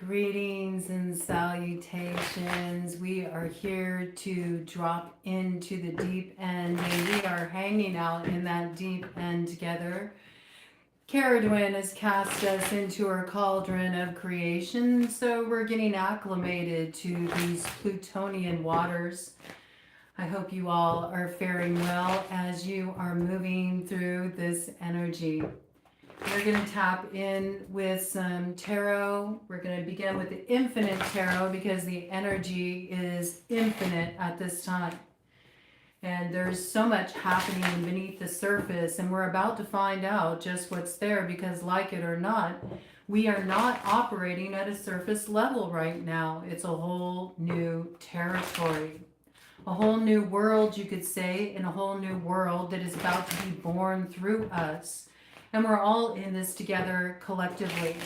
Greetings and salutations. We are here to drop into the deep end, and we are hanging out in that deep end together. Cerridwen has cast us into our cauldron of creation, so we're getting acclimated to these Plutonian waters. I hope you all are faring well as you are moving through this energy. We're going to tap in with some tarot. We're going to begin with the infinite tarot because the energy is infinite at this time. And there's so much happening beneath the surface, and we're about to find out just what's there because, like it or not, we are not operating at a surface level right now. It's a whole new territory, a whole new world, you could say, and a whole new world that is about to be born through us. And we're all in this together collectively.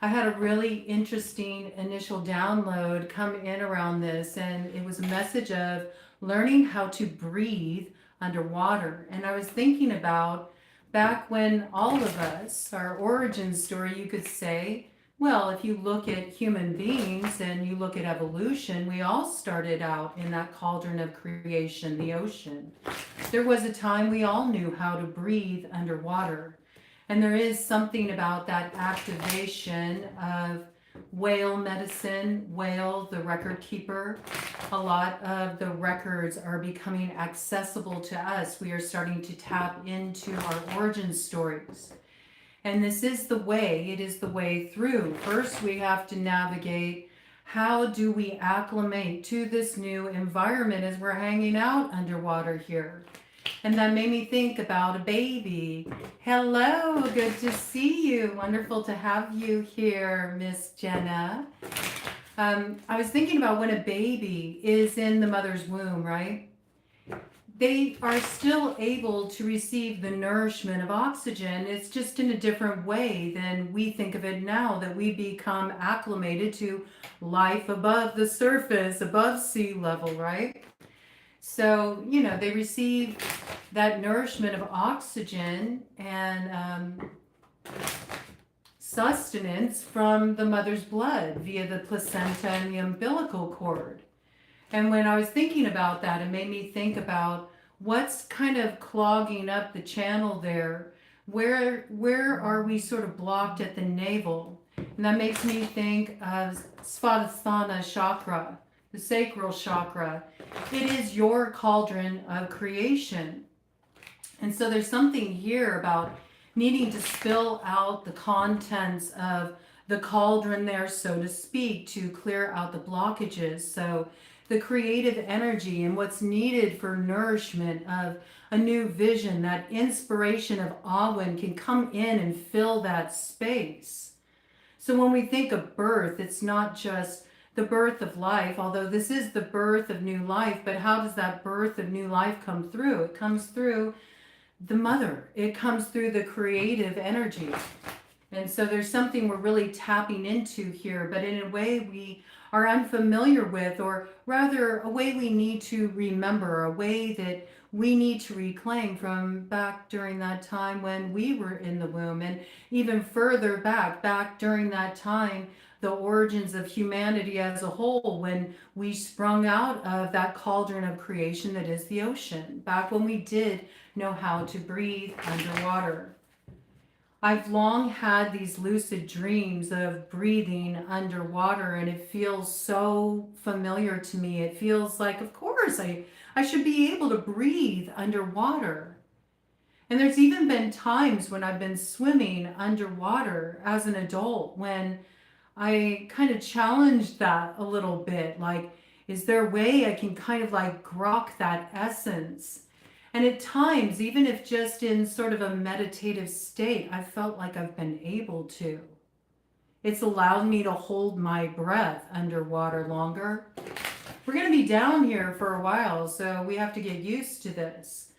I had a really interesting initial download come in around this, and it was a message of learning how to breathe underwater. And I was thinking about back when all of us, our origin story, you could say, well, if you look at human beings and you look at evolution, we all started out in that cauldron of creation, the ocean. There was a time we all knew how to breathe underwater. And there is something about that activation of whale medicine, whale, the record keeper. A lot of the records are becoming accessible to us. We are starting to tap into our origin stories. And this is the way, it is the way through. First, we have to navigate how do we acclimate to this new environment as we're hanging out underwater here. And that made me think about a baby. Hello, good to see you. Wonderful to have you here, Miss Jenna. I was thinking about when a baby is in the mother's womb, right? They are still able to receive the nourishment of oxygen. It's just in a different way than we think of it now, that we become acclimated to life above the surface, above sea level, right? So, they receive that nourishment of oxygen and sustenance from the mother's blood via the placenta and the umbilical cord. And when I was thinking about that, it made me think about what's kind of clogging up the channel there. Where are we sort of blocked at the navel? And that makes me think of Svadhisthana chakra, the sacral chakra. It is your cauldron of creation. And so there's something here about needing to spill out the contents of the cauldron there, so to speak, to clear out the blockages. So the creative energy and what's needed for nourishment of a new vision, that inspiration of Awen can come in and fill that space. So when we think of birth, it's not just the birth of life, although this is the birth of new life, but how does that birth of new life come through? It comes through the mother. It comes through the creative energy. And so there's something we're really tapping into here, but in a way we are unfamiliar with, or rather a way we need to remember, a way that we need to reclaim from back during that time when we were in the womb, and even further back during that time, the origins of humanity as a whole, when we sprung out of that cauldron of creation that is the ocean, back when we did know how to breathe underwater. I've long had these lucid dreams of breathing underwater, and it feels so familiar to me. It feels like, of course, I should be able to breathe underwater. And there's even been times when I've been swimming underwater as an adult when I kind of challenged that a little bit. Like, is there a way I can kind of like grok that essence? And at times, even if just in sort of a meditative state, I felt like I've been able to. It's allowed me to hold my breath underwater longer. We're going to be down here for a while, so we have to get used to this.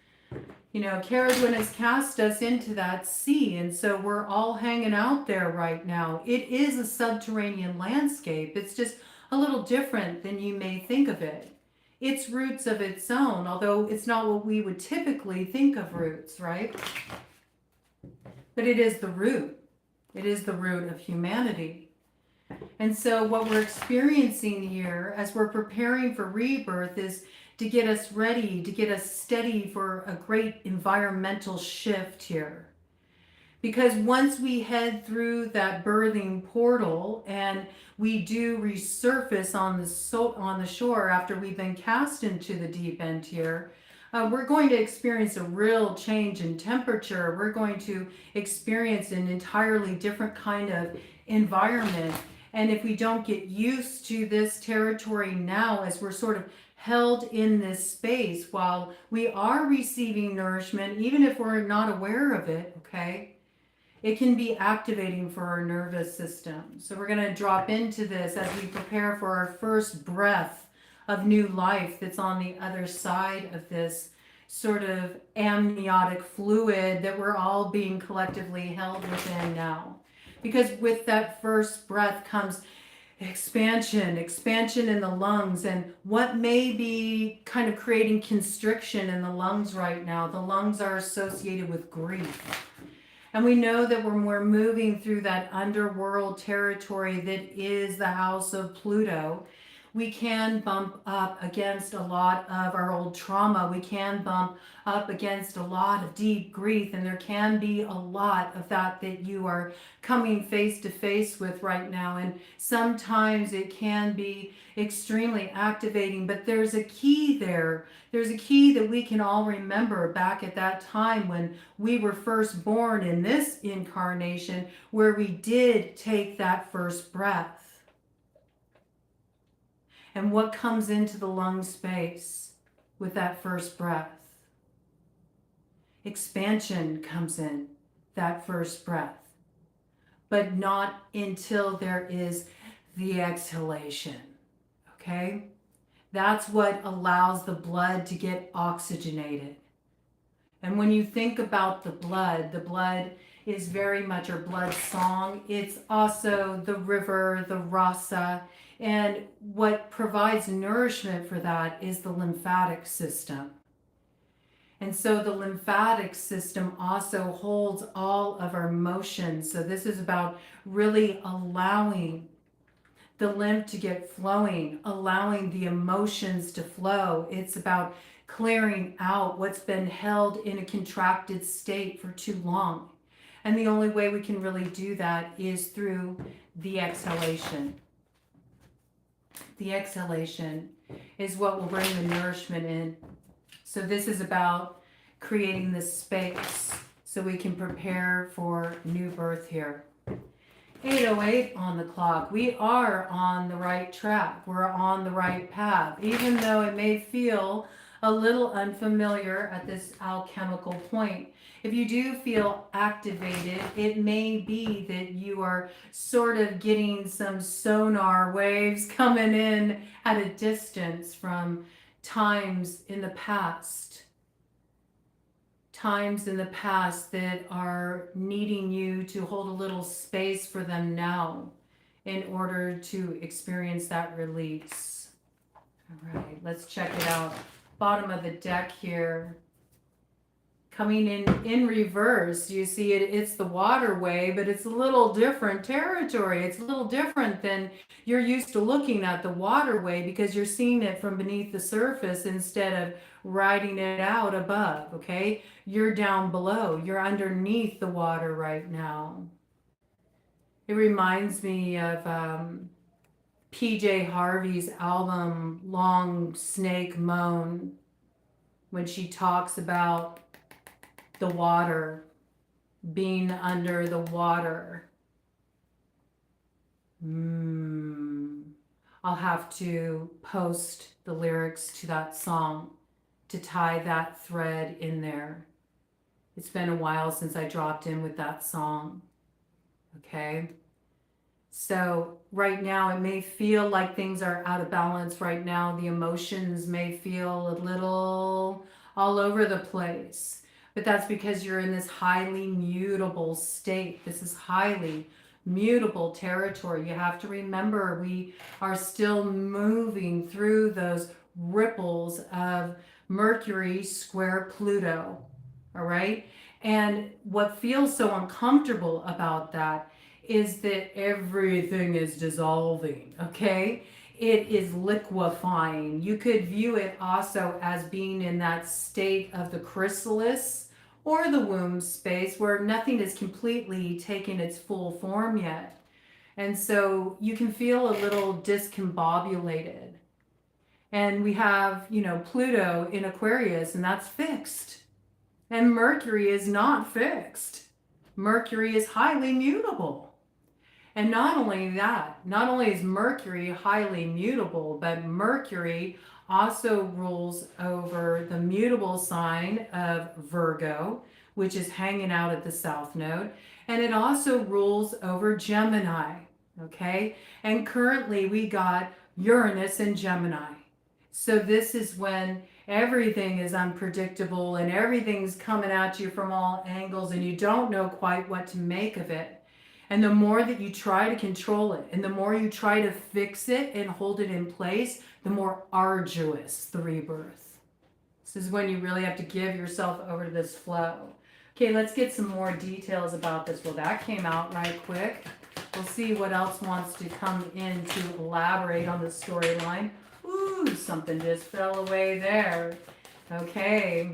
Cerridwen has cast us into that sea, and so we're all hanging out there right now. It is a subterranean landscape. It's just a little different than you may think of it. It's roots of its own, although it's not what we would typically think of roots, right? But it is the root. It is the root of humanity. And so what we're experiencing here as we're preparing for rebirth is to get us ready, to get us steady for a great environmental shift here. Because once we head through that birthing portal and we do resurface on the shore after we've been cast into the deep end here, we're going to experience a real change in temperature. We're going to experience an entirely different kind of environment. And if we don't get used to this territory now, as we're sort of held in this space while we are receiving nourishment, even if we're not aware of it, okay? It can be activating for our nervous system. So we're going to drop into this as we prepare for our first breath of new life that's on the other side of this sort of amniotic fluid that we're all being collectively held within now. Because with that first breath comes expansion in the lungs, and what may be kind of creating constriction in the lungs right now. The lungs are associated with grief. And we know that when we're moving through that underworld territory that is the house of Pluto, we can bump up against a lot of our old trauma. We can bump up against a lot of deep grief, and there can be a lot of that you are coming face to face with right now. And sometimes it can be extremely activating, but there's a key there. There's a key that we can all remember back at that time when we were first born in this incarnation, where we did take that first breath. And what comes into the lung space with that first breath? Expansion comes in that first breath, but not until there is the exhalation, okay? That's what allows the blood to get oxygenated. And when you think about the blood is very much our blood song. It's also the river, the rasa, and what provides nourishment for that is the lymphatic system. And so the lymphatic system also holds all of our emotions. So this is about really allowing the lymph to get flowing, allowing the emotions to flow. It's about clearing out what's been held in a contracted state for too long. And the only way we can really do that is through the exhalation. The exhalation is what will bring the nourishment in. So this is about creating this space so we can prepare for new birth here. 8:08 on the clock. We are on the right track. We're on the right path, even though it may feel a little unfamiliar at this alchemical point. If you do feel activated, it may be that you are sort of getting some sonar waves coming in at a distance from times in the past. Times in the past that are needing you to hold a little space for them now in order to experience that release. All right, let's check it out. Bottom of the deck here. Coming in reverse, you see it's the waterway, but it's a little different territory. It's a little different than you're used to looking at the waterway because you're seeing it from beneath the surface instead of riding it out above, okay? You're down below. You're underneath the water right now. It reminds me of PJ Harvey's album Long Snake Moan, when she talks about the water, being under the water. I'll have to post the lyrics to that song to tie that thread in there. It's been a while since I dropped in with that song. Okay? So right now it may feel like things are out of balance right now. The emotions may feel a little all over the place. But that's because you're in this highly mutable state. This is highly mutable territory. You have to remember we are still moving through those ripples of Mercury square Pluto. All right? And what feels so uncomfortable about that is that everything is dissolving, okay? It is liquefying. You could view it also as being in that state of the chrysalis or the womb space where nothing is completely taking its full form yet. And so you can feel a little discombobulated. And we have, Pluto in Aquarius, and that's fixed. And Mercury is not fixed. Mercury is highly mutable. And not only that, not only is Mercury highly mutable, but Mercury also rules over the mutable sign of Virgo, which is hanging out at the south node. And it also rules over Gemini, okay? And currently we got Uranus in Gemini. So this is when everything is unpredictable and everything's coming at you from all angles and you don't know quite what to make of it. And the more that you try to control it and the more you try to fix it and hold it in place, the more arduous the rebirth. This is when you really have to give yourself over to this flow. Okay, let's get some more details about this. Well, that came out right quick. We'll see what else wants to come in to elaborate on the storyline. Ooh, something just fell away there. Okay,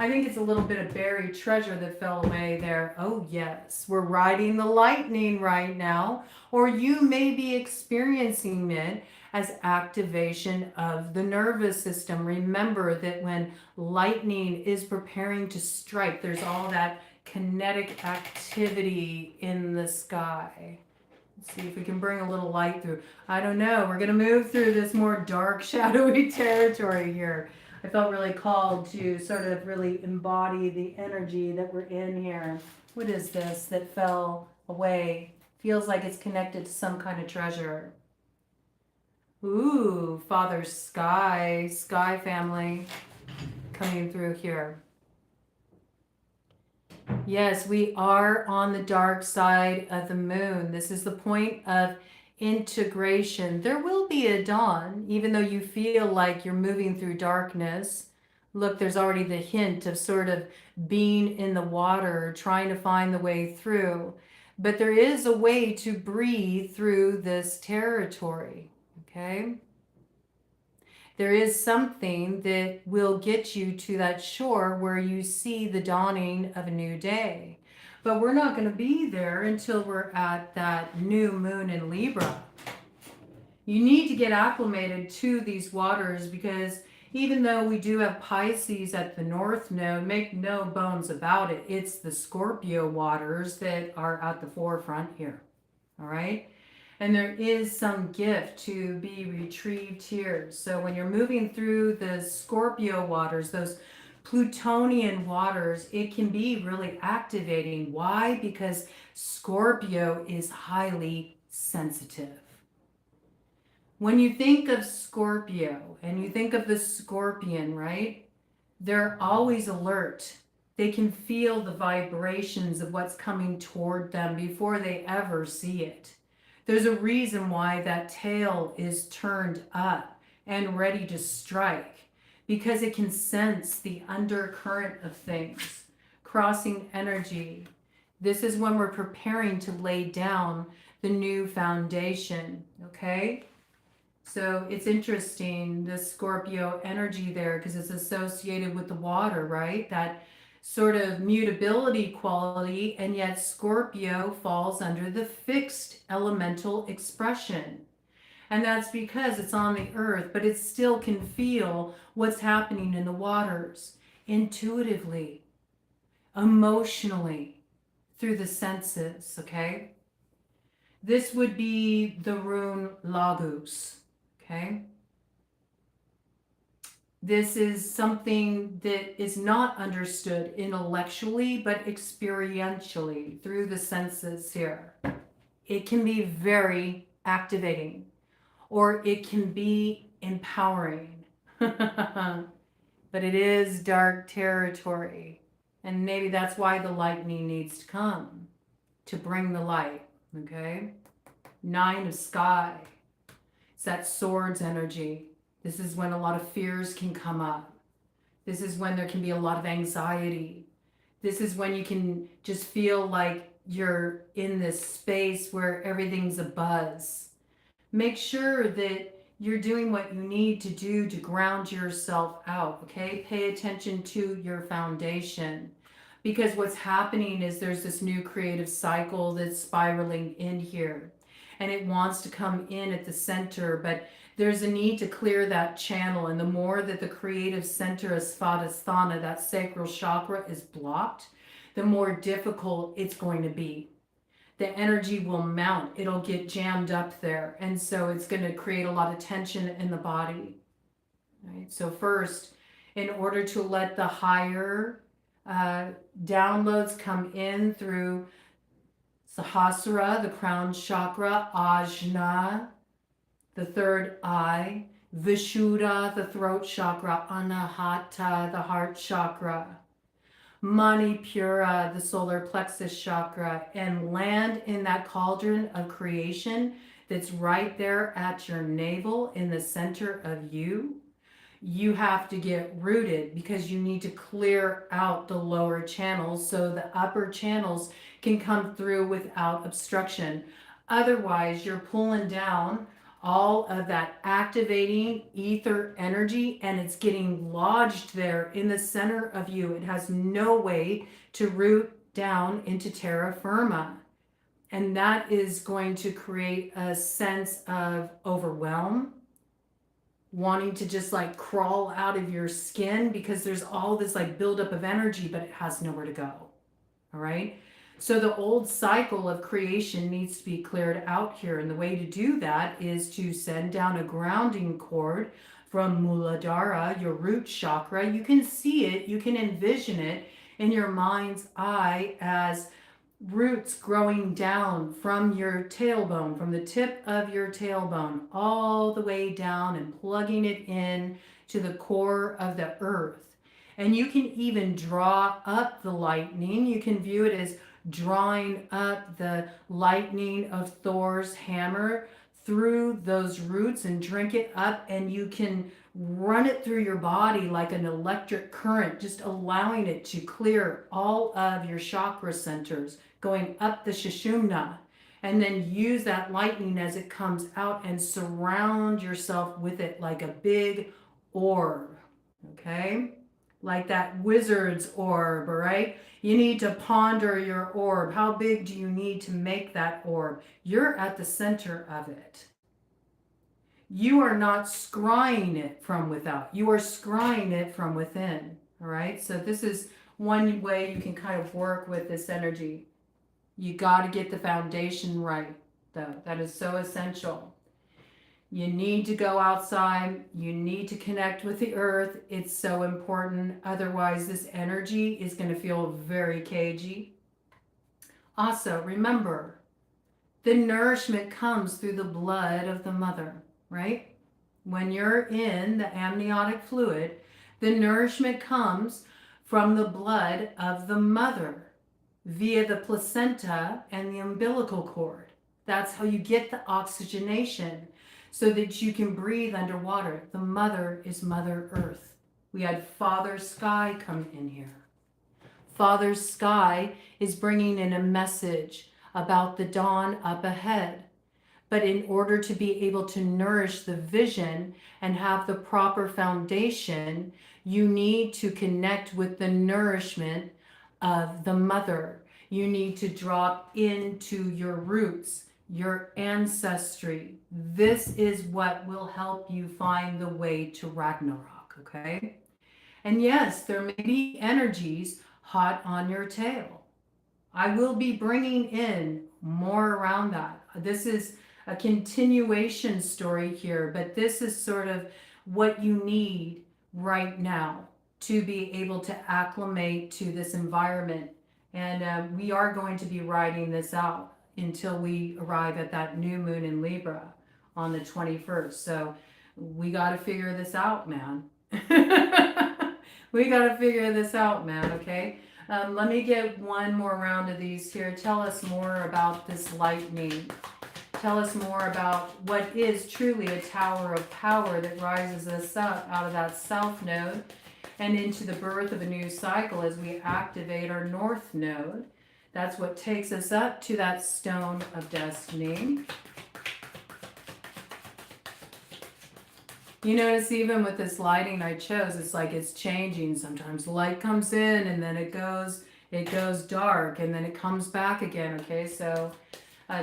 I think it's a little bit of buried treasure that fell away there. Oh yes, we're riding the lightning right now, or you may be experiencing it as activation of the nervous system. Remember that when lightning is preparing to strike, there's all that kinetic activity in the sky. See if we can bring a little light through. I don't know. We're going to move through this more dark, shadowy territory here. I felt really called to sort of really embody the energy that we're in here. What is this that fell away? Feels like it's connected to some kind of treasure. Ooh, Father Sky, Sky family coming through here. Yes, we are on the dark side of the moon. This is the point of integration. There will be a dawn, even though you feel like you're moving through darkness. Look, there's already the hint of sort of being in the water, trying to find the way through. But there is a way to breathe through this territory, okay? There is something that will get you to that shore where you see the dawning of a new day. But we're not going to be there until we're at that new moon in Libra. You need to get acclimated to these waters because even though we do have Pisces at the north node, make no bones about it, it's the Scorpio waters that are at the forefront here. All right? And there is some gift to be retrieved here. So when you're moving through the Scorpio waters, those Plutonian waters, it can be really activating. Why? Because Scorpio is highly sensitive. When you think of Scorpio and you think of the scorpion, right? They're always alert. They can feel the vibrations of what's coming toward them before they ever see it. There's a reason why that tail is turned up and ready to strike, because it can sense the undercurrent of things, crossing energy. This is when we're preparing to lay down the new foundation, okay? So it's interesting, this Scorpio energy there, because it's associated with the water, right? That sort of mutability quality, and yet Scorpio falls under the fixed elemental expression. And that's because it's on the earth, but it still can feel what's happening in the waters intuitively, emotionally, through the senses, okay? This would be the rune Lagos, okay? This is something that is not understood intellectually, but experientially through the senses here. It can be very activating, or it can be empowering. But it is dark territory. And maybe that's why the lightning needs to come, to bring the light, okay? 9 of sky. It's that swords energy. This is when a lot of fears can come up. This is when there can be a lot of anxiety. This is when you can just feel like you're in this space where everything's a buzz. Make sure that you're doing what you need to do to ground yourself out, okay? Pay attention to your foundation. Because what's happening is there's this new creative cycle that's spiraling in here. And it wants to come in at the center, but there's a need to clear that channel. And the more that the creative center of Svadhisthana, that sacral chakra, is blocked, the more difficult it's going to be. The energy will mount. It'll get jammed up there. And so it's going to create a lot of tension in the body. Right? So first, in order to let the higher downloads come in through Sahasrara, the crown chakra, Ajna, the third eye, Vishuddha, the throat chakra, Anahata, the heart chakra, Manipura, the solar plexus chakra, and land in that cauldron of creation that's right there at your navel in the center of you. You have to get rooted because you need to clear out the lower channels so the upper channels can come through without obstruction. Otherwise, you're pulling down all of that activating ether energy and it's getting lodged there in the center of you. It has no way to root down into terra firma. And that is going to create a sense of overwhelm, wanting to just like crawl out of your skin because there's all this like buildup of energy, but it has nowhere to go. All right. So the old cycle of creation needs to be cleared out here. And the way to do that is to send down a grounding cord from Muladhara, your root chakra. You can see it, you can envision it in your mind's eye as roots growing down from your tailbone, from the tip of your tailbone, all the way down and plugging it in to the core of the earth. And you can even draw up the lightning. You can view it as drawing up the lightning of Thor's hammer through those roots and drink it up, and you can run it through your body like an electric current, just allowing it to clear all of your chakra centers, going up the Sushumna, and then use that lightning as it comes out and surround yourself with it like a big orb, okay? Like that wizard's orb, right? You need to ponder your orb. How big do you need to make that orb? You're at the center of it. You are not scrying it from without. You are scrying it from within, all right? So this is one way you can kind of work with this energy. You got to get the foundation right, though. That is so essential. You need to go outside. You need to connect with the earth. It's so important. Otherwise, this energy is going to feel very cagey. Also, remember, the nourishment comes through the blood of the mother, right? When you're in the amniotic fluid, the nourishment comes from the blood of the mother via the placenta and the umbilical cord. That's how you get the oxygenation so that you can breathe underwater. The mother is Mother Earth. We had Father Sky come in here. Father Sky is bringing in a message about the dawn up ahead. But in order to be able to nourish the vision and have the proper foundation, you need to connect with the nourishment of the mother. You need to drop into your roots, your ancestry. This is what will help you find the way to Ragnarok, okay? And yes, there may be energies hot on your tail. I will be bringing in more around that. This is a continuation story here, but this is sort of what you need right now to be able to acclimate to this environment. And we are going to be riding this out until we arrive at that new moon in Libra on the 21st. So we got to figure this out, man. We got to figure this out, man, okay? Let me get one more round of these here. Tell us more about this lightning. Tell us more about what is truly a tower of power that rises us up out of that south node and into the birth of a new cycle as we activate our north node. That's what takes us up to that stone of destiny. You notice even with this lighting I chose, it's like it's changing. Sometimes light comes in and then it goes dark and then it comes back again. Okay, so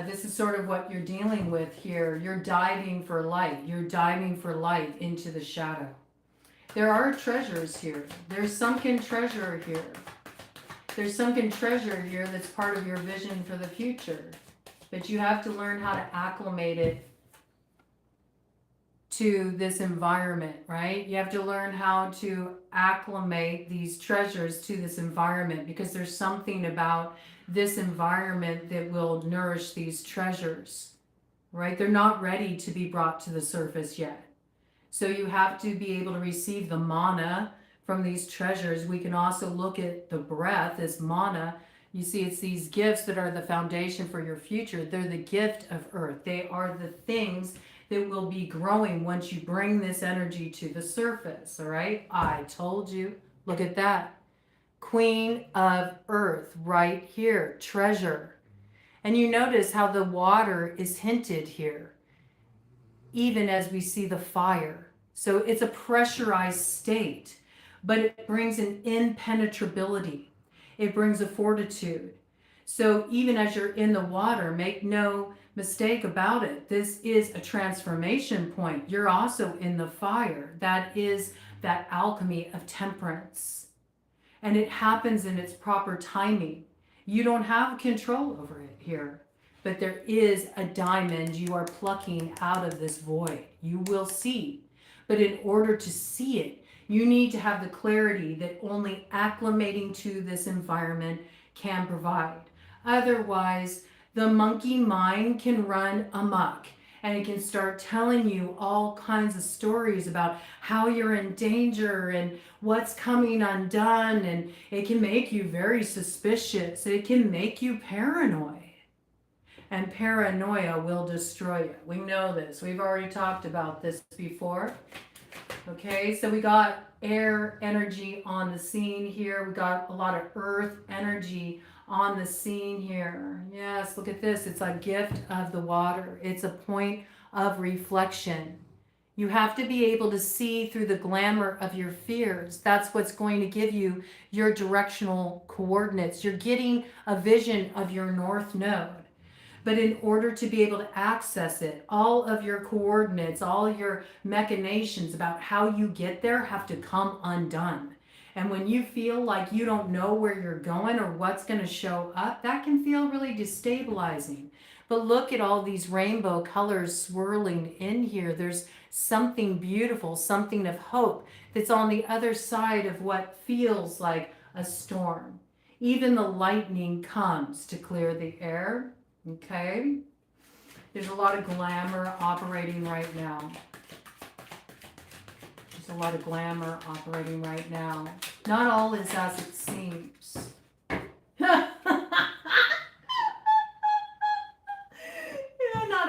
this is sort of what you're dealing with here. You're diving for light. You're diving for light into the shadow. There are treasures here. There's sunken treasure here. There's sunken treasure here that's part of your vision for the future. But you have to learn how to acclimate it to this environment, right? You have to learn how to acclimate these treasures to this environment, because there's something about this environment that will nourish these treasures, right? They're not ready to be brought to the surface yet. So you have to be able to receive the mana from these treasures. We can also look at the breath as mana. You see, it's these gifts that are the foundation for your future. They're the gift of earth. They are the things that will be growing once you bring this energy to the surface, all right? I told you, look at that. Queen of Earth right here, treasure. And you notice how the water is hinted here, even as we see the fire. So it's a pressurized state, but it brings an impenetrability. It brings a fortitude. So even as you're in the water, make no mistake about it. This is a transformation point. You're also in the fire. That is that alchemy of temperance. And it happens in its proper timing. You don't have control over it here, but there is a diamond you are plucking out of this void. You will see. But in order to see it, you need to have the clarity that only acclimating to this environment can provide. Otherwise, the monkey mind can run amok, and it can start telling you all kinds of stories about how you're in danger and what's coming undone, and it can make you very suspicious. It can make you paranoid, and paranoia will destroy you. We know this. We've already talked about this before. Okay, so we got air energy on the scene here. We got a lot of earth energy on the scene here. Yes, look at this. It's a gift of the water. It's a point of reflection. You have to be able to see through the glamour of your fears. That's what's going to give you your directional coordinates. You're getting a vision of your north node. But in order to be able to access it, all of your coordinates, all your machinations about how you get there have to come undone. And when you feel like you don't know where you're going or what's going to show up, that can feel really destabilizing. But look at all these rainbow colors swirling in here. There's something beautiful, something of hope that's on the other side of what feels like a storm. Even the lightning comes to clear the air. Okay, there's a lot of glamour operating right now. There's a lot of glamour operating right now. Not all is as it seems. Not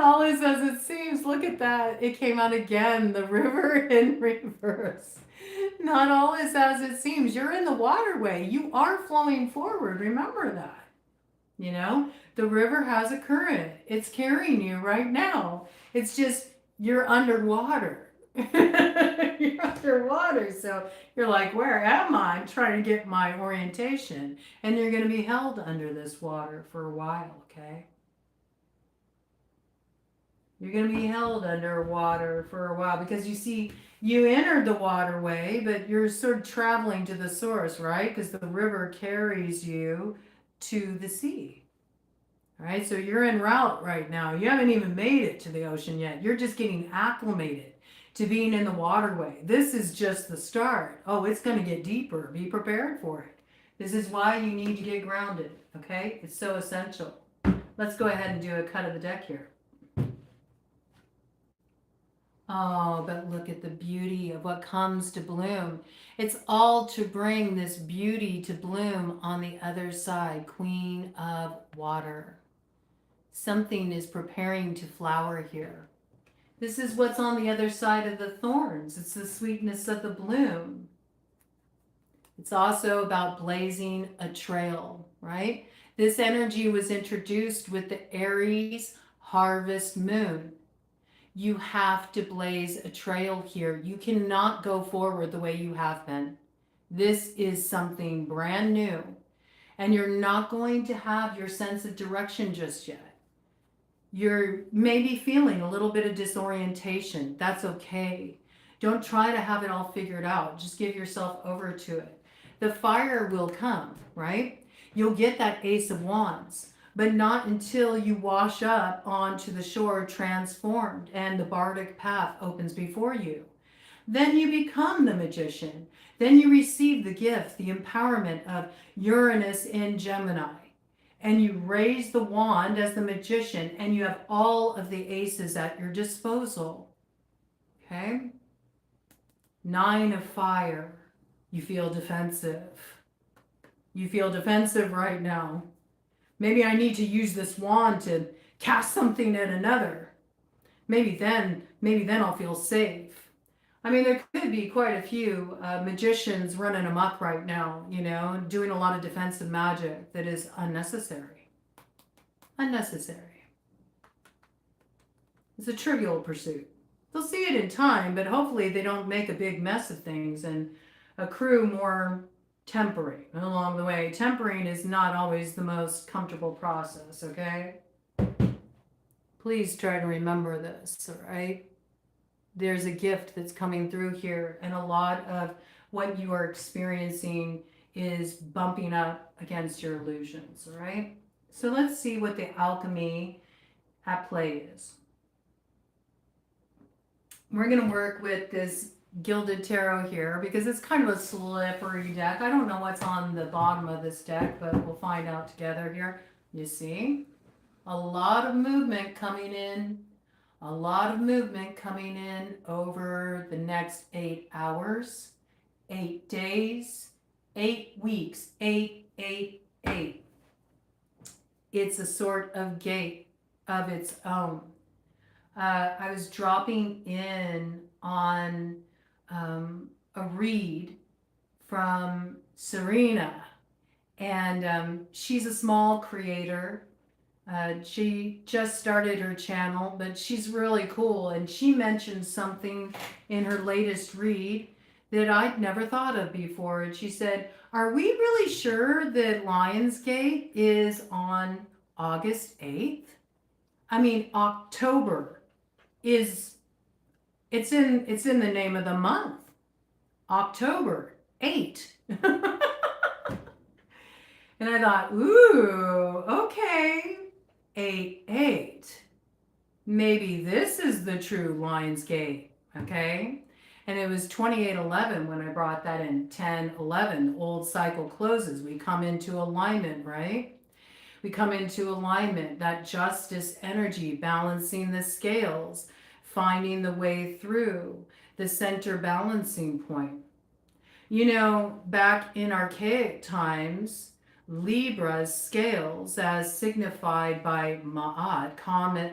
all is as it seems. Look at that. It came out again. The river in reverse. Not all is as it seems. You're in the waterway. You are flowing forward. Remember that. You know, the river has a current. It's carrying you right now. It's just you're underwater. You're underwater. So you're like, where am I? I'm trying to get my orientation. And you're going to be held under this water for a while, okay? You're going to be held underwater for a while because you see, you entered the waterway, but you're sort of traveling to the source, right? Because the river carries you to the sea. All right, so you're en route right now. You haven't even made it to the ocean yet. You're just getting acclimated to being in the waterway. This is just the start. Oh, it's going to get deeper. Be prepared for it. This is why you need to get grounded, okay? It's so essential. Let's go ahead and do a cut of the deck here. Oh, but look at the beauty of what comes to bloom. It's all to bring this beauty to bloom on the other side. Queen of Water. Something is preparing to flower here. This is what's on the other side of the thorns. It's the sweetness of the bloom. It's also about blazing a trail, right? This energy was introduced with the Aries harvest moon. You have to blaze a trail here. You cannot go forward the way you have been. This is something brand new, and you're not going to have your sense of direction just yet. You're maybe feeling a little bit of disorientation. That's okay. Don't try to have it all figured out. Just give yourself over to it. The fire will come, right? You'll get that Ace of Wands, but not until you wash up onto the shore transformed and the bardic path opens before you. Then you become the magician. Then you receive the gift, the empowerment of Uranus in Gemini. And you raise the wand as the magician, and you have all of the aces at your disposal. Okay? 9 of fire. You feel defensive. You feel defensive right now. Maybe I need to use this wand to cast something at another. Maybe then I'll feel safe. I mean, there could be quite a few magicians running amok right now, you know, doing a lot of defensive magic that is unnecessary. Unnecessary. It's a trivial pursuit. They'll see it in time, but hopefully they don't make a big mess of things and accrue more tempering along the way. Tempering is not always the most comfortable process, okay? Please try to remember this, all right? There's a gift that's coming through here, and a lot of what you are experiencing is bumping up against your illusions, all right? So let's see what the alchemy at play is. We're going to work with this Gilded Tarot here because it's kind of a slippery deck. I don't know what's on the bottom of this deck, but we'll find out together here. You see? A lot of movement coming in. A lot of movement coming in over the next 8 hours, 8 days, 8 weeks, 8, 8, 8. It's a sort of gate of its own. I was dropping in on a read from Serena, and she's a small creator. She just started her channel, but she's really cool, and she mentioned something in her latest read that I'd never thought of before. And she said, are we really sure that Lionsgate is on August 8th? I mean, October is, it's in the name of the month. October 8. And I thought, ooh, okay. 8-8. Maybe this is the true Lionsgate, okay? And it was 28-11 when I brought that in. 10-11, old cycle closes. We come into alignment, right? We come into alignment, that justice energy, balancing the scales, finding the way through, the center balancing point. You know, back in archaic times, Libra's scales, as signified by Ma'at,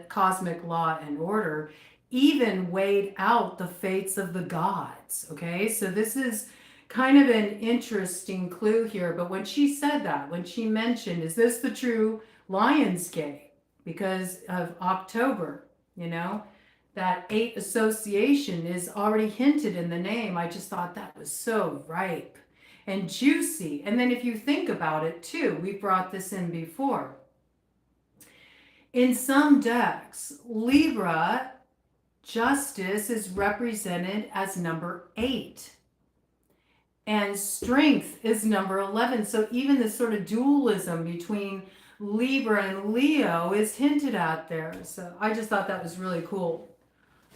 cosmic law and order, even weighed out the fates of the gods. Okay, so this is kind of an interesting clue here. But when she said that, when she mentioned, is this the true Lionsgate? Because of October, you know, that 8 association is already hinted in the name. I just thought that was so ripe and juicy. And then if you think about it too, we brought this in before. In some decks, Libra justice is represented as number 8. And strength is number 11. So even this sort of dualism between Libra and Leo is hinted at there. So I just thought that was really cool.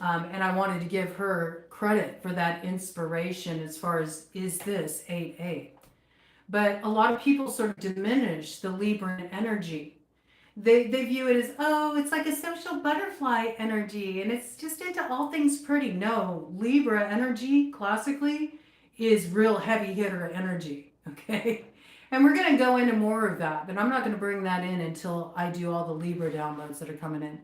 And I wanted to give her credit for that inspiration as far as, is this 8-8? But a lot of people sort of diminish the Libran energy. They view it as, oh, it's like a social butterfly energy, and it's just into all things pretty. No, Libra energy, classically, is real heavy hitter energy, okay? And we're going to go into more of that, but I'm not going to bring that in until I do all the Libra downloads that are coming in.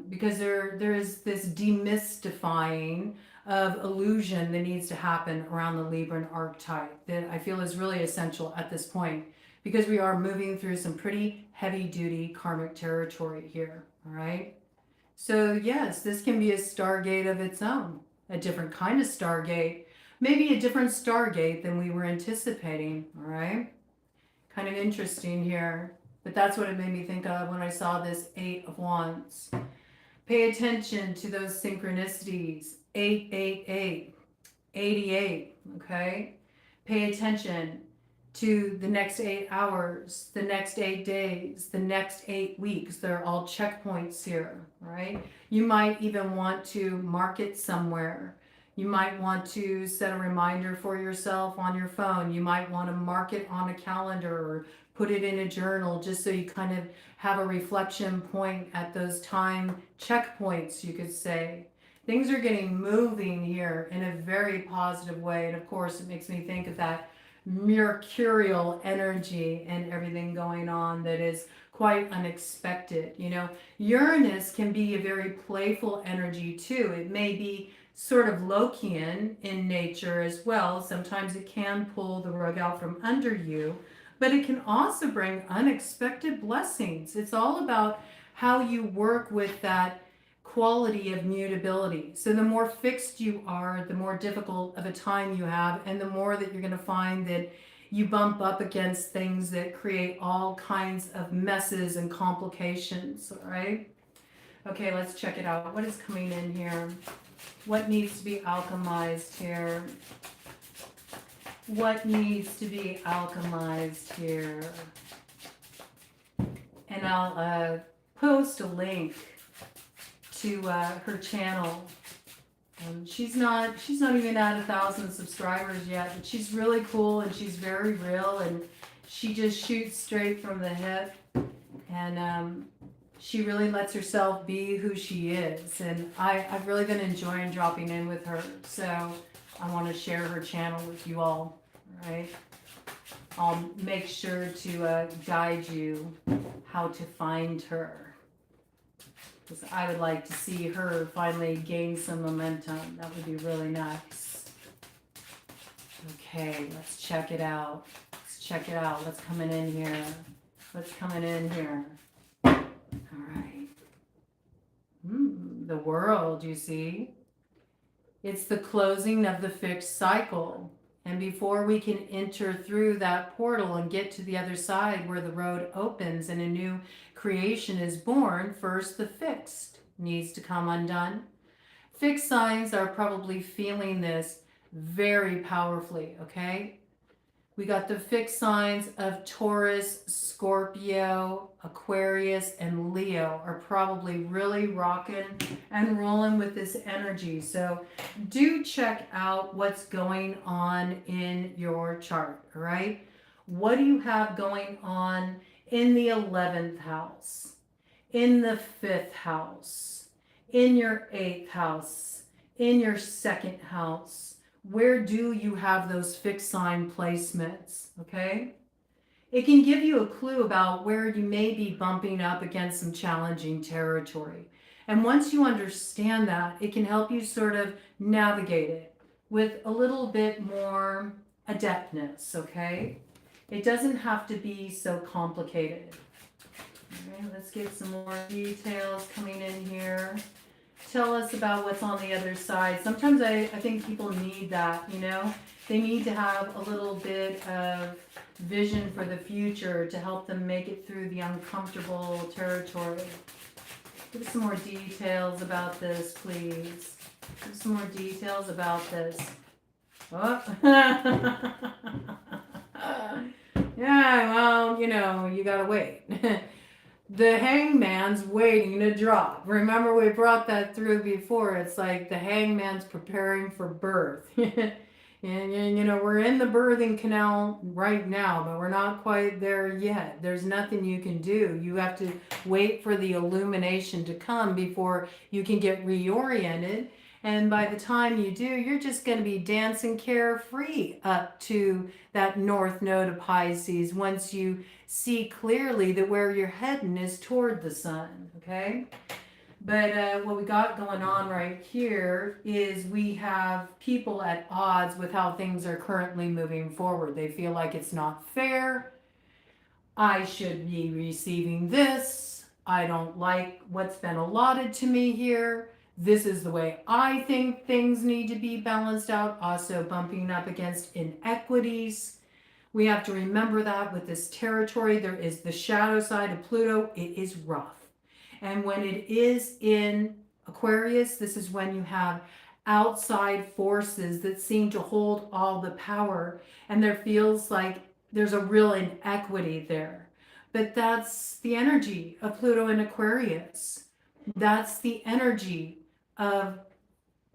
Because there is this demystifying of illusion that needs to happen around the Libran archetype that I feel is really essential at this point because we are moving through some pretty heavy duty karmic territory here. All right. So yes, this can be a stargate of its own, a different kind of stargate, maybe a different stargate than we were anticipating. All right. Kind of interesting here. But that's what it made me think of when I saw this Eight of Wands. Pay attention to those synchronicities. 888, 88, okay? Pay attention to the next 8 hours, the next 8 days, the next 8 weeks. They're all checkpoints here, right? You might even want to mark it somewhere. You might want to set a reminder for yourself on your phone. You might want to mark it on a calendar or put it in a journal just so you kind of have a reflection point at those time checkpoints, you could say. Things are getting moving here in a very positive way. And of course, it makes me think of that mercurial energy and everything going on that is quite unexpected. You know, Uranus can be a very playful energy too. It may be sort of Lokian in nature as well. Sometimes it can pull the rug out from under you, but it can also bring unexpected blessings. It's all about how you work with that quality of mutability. So the more fixed you are, the more difficult of a time you have, and the more that you're going to find that you bump up against things that create all kinds of messes and complications, all right? Okay, let's check it out. What is coming in here? What needs to be alchemized here? What needs to be alchemized here? And I'll post a link to her channel. She's not even at 1,000 subscribers yet, but she's really cool and she's very real, and she just shoots straight from the hip, and she really lets herself be who she is. And I've really been enjoying dropping in with her, so I want to share her channel with you all. Right? I'll make sure to guide you how to find her, because I would like to see her finally gain some momentum. That would be really nice. Okay, let's check it out. Let's check it out. What's coming in here? What's coming in here? All right. The world, you see. It's the closing of the fixed cycle. And before we can enter through that portal and get to the other side where the road opens and a new creation is born, first the fixed needs to come undone. Fixed signs are probably feeling this very powerfully, okay? We got the fixed signs of Taurus, Scorpio, Aquarius, and Leo are probably really rocking and rolling with this energy. So do check out what's going on in your chart, all right? What do you have going on in the 11th house, in the 5th house, in your 8th house, in your 2nd house? Where do you have those fixed sign placements, okay? It can give you a clue about where you may be bumping up against some challenging territory. And once you understand that, it can help you sort of navigate it with a little bit more adeptness, okay? It doesn't have to be so complicated. All right, let's get some more details coming in here. Tell us about what's on the other side. Sometimes I think people need that, you know? They need to have a little bit of vision for the future to help them make it through the uncomfortable territory. Give us some more details about this, please. Give us some more details about this. Oh. Yeah, well, you know, you gotta wait. The hangman's waiting to drop. Remember, we brought that through before. It's like the hangman's preparing for birth. And, you know, we're in the birthing canal right now, but we're not quite there yet. There's nothing you can do. You have to wait for the illumination to come before you can get reoriented. And by the time you do, you're just going to be dancing carefree up to that north node of Pisces once you see clearly that where you're heading is toward the sun, okay? But what we got going on right here is we have people at odds with how things are currently moving forward. They feel like it's not fair. I should be receiving this. I don't like what's been allotted to me here. This is the way I think things need to be balanced out. Also, bumping up against inequities. We have to remember that with this territory, there is the shadow side of Pluto. It is rough. And when it is in Aquarius, this is when you have outside forces that seem to hold all the power. And there feels like there's a real inequity there. But that's the energy of Pluto in Aquarius. That's the energy of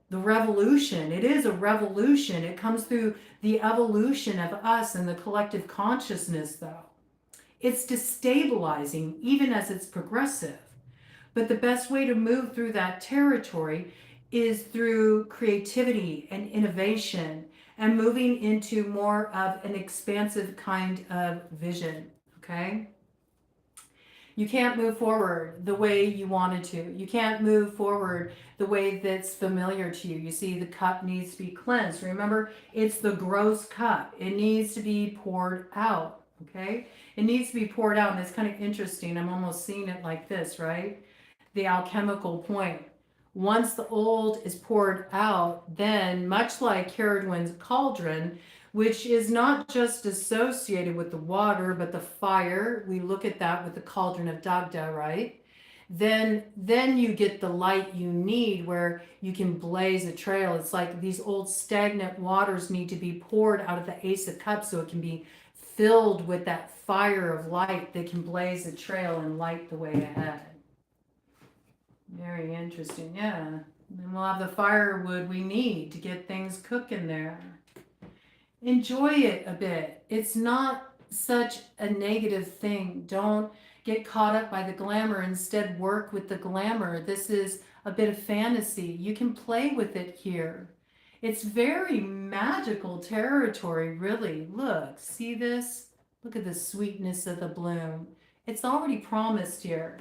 the revolution. It is a revolution. It comes through the evolution of us and the collective consciousness, though. It's destabilizing, even as it's progressive. But the best way to move through that territory is through creativity and innovation and moving into more of an expansive kind of vision. Okay? You can't move forward the way you wanted to. You can't move forward the way that's familiar to you. You see, the cup needs to be cleansed. Remember, it's the gross cup. It needs to be poured out, okay? It needs to be poured out, and it's kind of interesting. I'm almost seeing it like this, right? The alchemical point. Once the old is poured out, then, much like Cerridwen's cauldron, which is not just associated with the water, but the fire. We look at that with the cauldron of Dagda, right? Then you get the light you need where you can blaze a trail. It's like these old stagnant waters need to be poured out of the Ace of Cups so it can be filled with that fire of light that can blaze a trail and light the way ahead. Very interesting, yeah. And we'll have the firewood we need to get things cooking there. Enjoy it a bit. It's not such a negative thing. Don't get caught up by the glamour. Instead, work with the glamour. This is a bit of fantasy. You can play with it here. It's very magical territory, really. Look, see this? Look at the sweetness of the bloom. It's already promised here.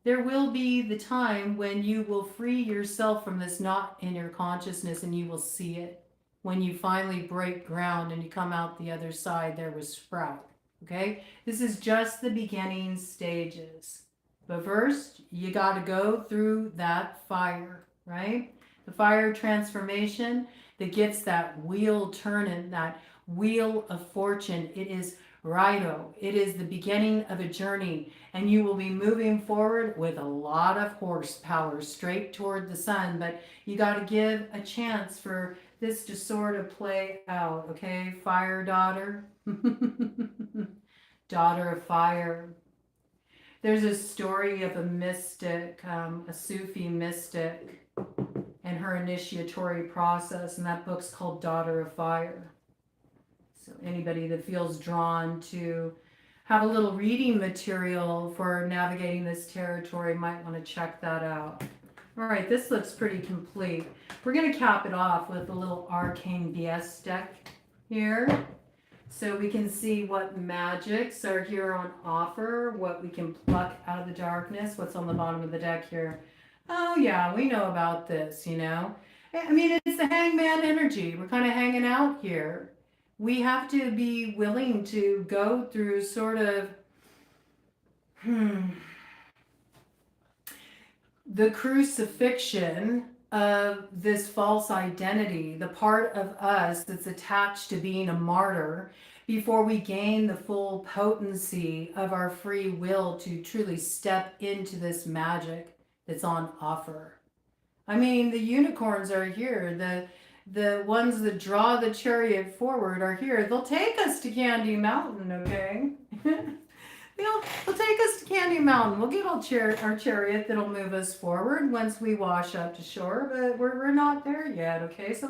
There will be the time when you will free yourself from this knot in your consciousness and you will see it. When you finally break ground and you come out the other side, there was sprout. Okay? This is just the beginning stages. But first, you got to go through that fire, right? The fire transformation that gets that wheel turning, that wheel of fortune. It is Rido. It is the beginning of a journey, and you will be moving forward with a lot of horsepower straight toward the sun. But you got to give a chance for this to sort of play out, okay? Fire daughter. Daughter of fire. There's a story of a mystic, a Sufi mystic, and her initiatory process, and that book's called Daughter of Fire. So anybody that feels drawn to have a little reading material for navigating this territory might want to check that out. All right, this looks pretty complete. We're going to cap it off with a little Arcane BS deck here. So we can see what magics are here on offer, what we can pluck out of the darkness, what's on the bottom of the deck here. Oh yeah, we know about this, you know. I mean, it's the hangman energy. We're kind of hanging out here. We have to be willing to go through sort of, the crucifixion of this false identity, the part of us that's attached to being a martyr, before we gain the full potency of our free will to truly step into this magic that's on offer. I mean, the unicorns are here. The ones that draw the chariot forward are here. They'll take us to Candy Mountain, okay? They'll take us to Candy Mountain. We'll get our chariot that'll move us forward once we wash up to shore, but we're not there yet, okay? So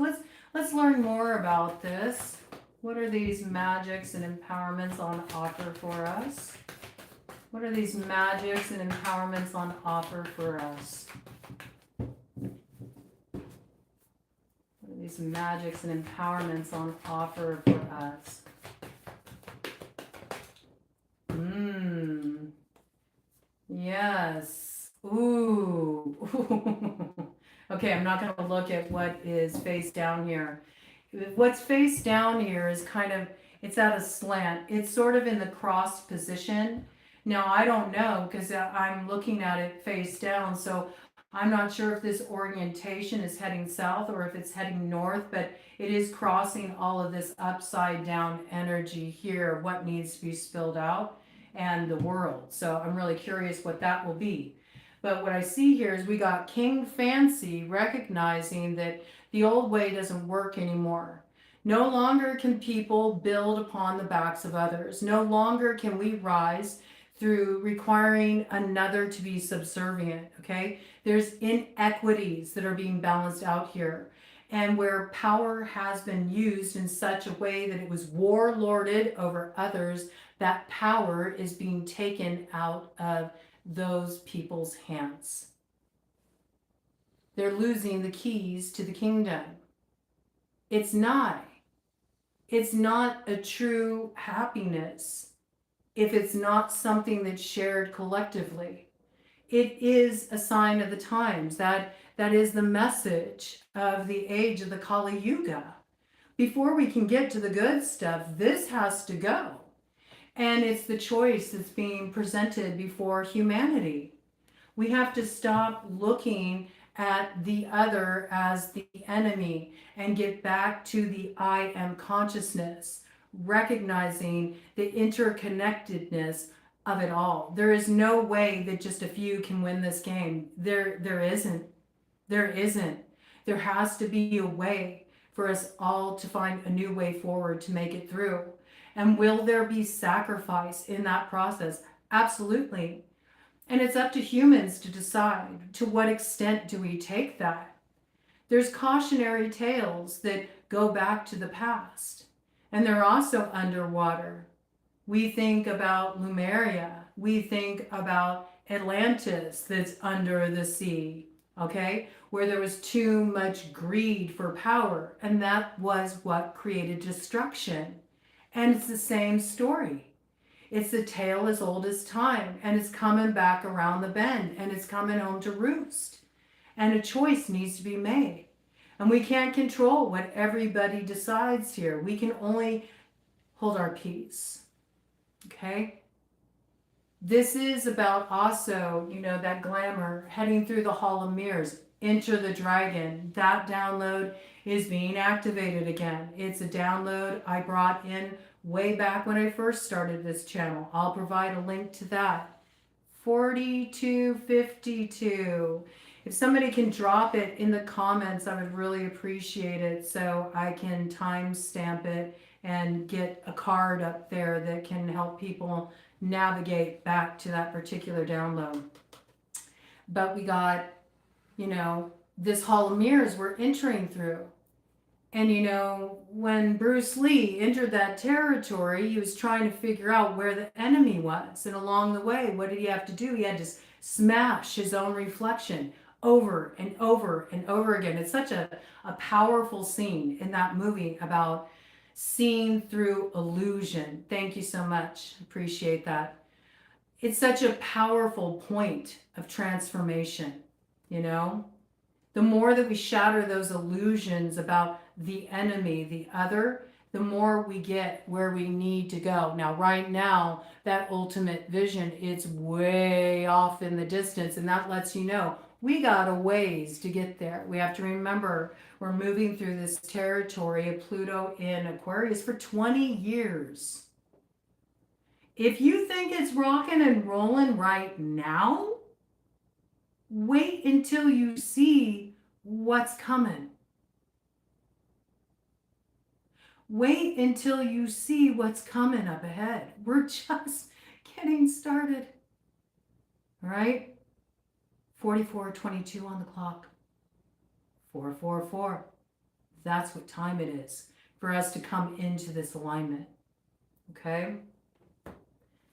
let's learn more about this. What are these magics and empowerments on offer for us? What are these magics and empowerments on offer for us? What are these magics and empowerments on offer for us? Yes. Ooh. Okay, I'm not going to look at what is face down here. What's face down here is kind of, It's at a slant. It's sort of in the crossed position. Now, I don't know because I'm looking at it face down. So I'm not sure if this orientation is heading south or if it's heading north, but it is crossing all of this upside down energy here, what needs to be spilled out, and the world. So I'm really curious what that will be. But what I see here is we got King Fancy recognizing that the old way doesn't work anymore. No longer can people build upon the backs of others. No longer can we rise through requiring another to be subservient, okay? There's inequities that are being balanced out here. And where power has been used in such a way that it was warlorded over others, that power is being taken out of those people's hands. They're losing the keys to the kingdom. It's not a true happiness if it's not something that's shared collectively. It is a sign of the times. That is the message of the age of the Kali Yuga. Before we can get to the good stuff, this has to go. And it's the choice that's being presented before humanity. We have to stop looking at the other as the enemy and get back to the I am consciousness, recognizing the interconnectedness of it all. There is no way that just a few can win this game. There isn't. There isn't. There has to be a way for us all to find a new way forward to make it through. And will there be sacrifice in that process? Absolutely. And it's up to humans to decide to what extent do we take that. There's cautionary tales that go back to the past, and they're also underwater. We think about Lemuria. We think about Atlantis that's under the sea, okay? Where there was too much greed for power, and that was what created destruction. And it's the same story. It's a tale as old as time, and it's coming back around the bend, and it's coming home to roost. And a choice needs to be made. And we can't control what everybody decides here. We can only hold our peace. Okay? This is about also, that glamour, heading through the Hall of Mirrors, Enter the Dragon. That download is being activated again. It's a download I brought in way back when I first started this channel. I'll provide a link to that. 4252. If somebody can drop it in the comments, I would really appreciate it so I can timestamp it and get a card up there that can help people navigate back to that particular download. But we got, this Hall of Mirrors we're entering through. And when Bruce Lee entered that territory, he was trying to figure out where the enemy was. And along the way, what did he have to do? He had to smash his own reflection over and over and over again. It's such a powerful scene in that movie about seeing through illusion. Thank you so much. Appreciate that. It's such a powerful point of transformation, The more that we shatter those illusions about the enemy, the other, the more we get where we need to go. Now, right now, that ultimate vision, it's way off in the distance, and that lets you know we got a ways to get there. We have to remember we're moving through this territory of Pluto in Aquarius for 20 years. If you think it's rocking and rolling right now, wait until you see what's coming. Wait until you see what's coming up ahead. We're just getting started. All right? 44:22 on the clock. 444. That's what time it is for us to come into this alignment. Okay?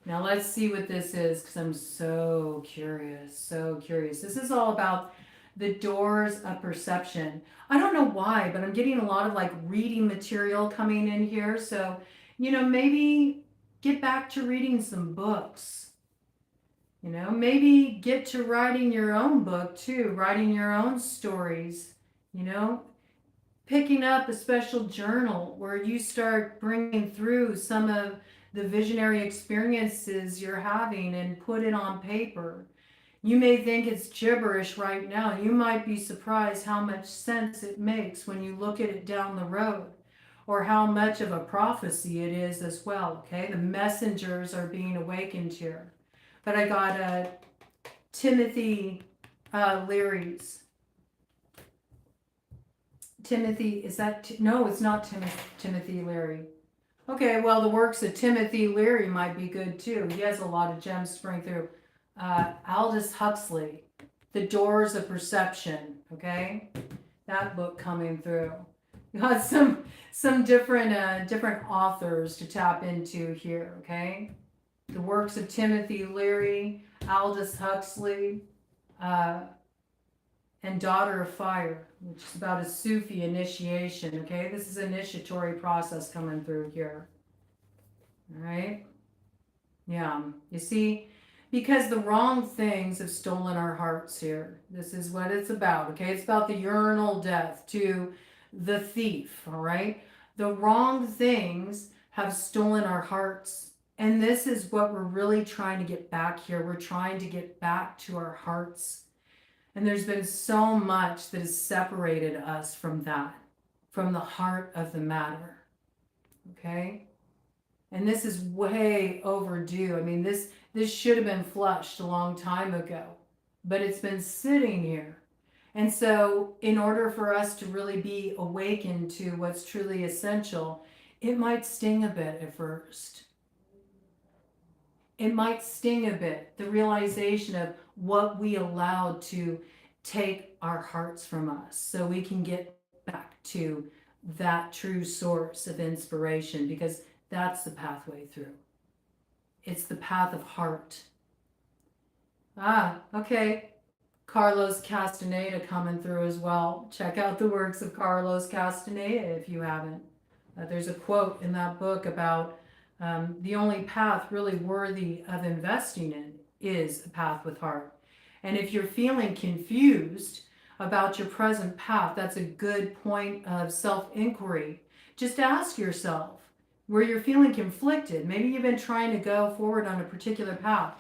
Now let's see what this is, because I'm so curious, so curious. This is all about the doors of perception. I don't know why, but I'm getting a lot of reading material coming in here. So, maybe get back to reading some books. Maybe get to writing your own book too, writing your own stories. picking up a special journal where you start bringing through some of the visionary experiences you're having and put it on paper. You may think it's gibberish right now. You might be surprised how much sense it makes when you look at it down the road, or how much of a prophecy it is as well. Okay, the messengers are being awakened here. But I got Timothy Leary's. Timothy, is that, no, it's not Timothy Leary. Okay, well, the works of Timothy Leary might be good too. He has a lot of gems spring through. Aldous Huxley, The Doors of Perception, okay? That book coming through. You got some different authors to tap into here, okay? The works of Timothy Leary, Aldous Huxley, and Daughter of Fire, which is about a Sufi initiation, okay? This is an initiatory process coming through here. All right? Yeah, you see, because the wrong things have stolen our hearts here. This is what it's about, okay? It's about the urinal death to the thief, all right? The wrong things have stolen our hearts. And this is what we're really trying to get back here. We're trying to get back to our hearts. And there's been so much that has separated us from that, from the heart of the matter, okay? And this is way overdue. I mean, this should have been flushed a long time ago, but it's been sitting here. And so in order for us to really be awakened to what's truly essential, it might sting a bit at first. It might sting a bit, the realization of what we allowed to take our hearts from us, so we can get back to that true source of inspiration, because that's the pathway through. It's the path of heart. Okay. Carlos Castaneda coming through as well. Check out the works of Carlos Castaneda if you haven't. There's a quote in that book about the only path really worthy of investing in is a path with heart. And if you're feeling confused about your present path, that's a good point of self-inquiry. Just ask yourself where you're feeling conflicted. Maybe you've been trying to go forward on a particular path,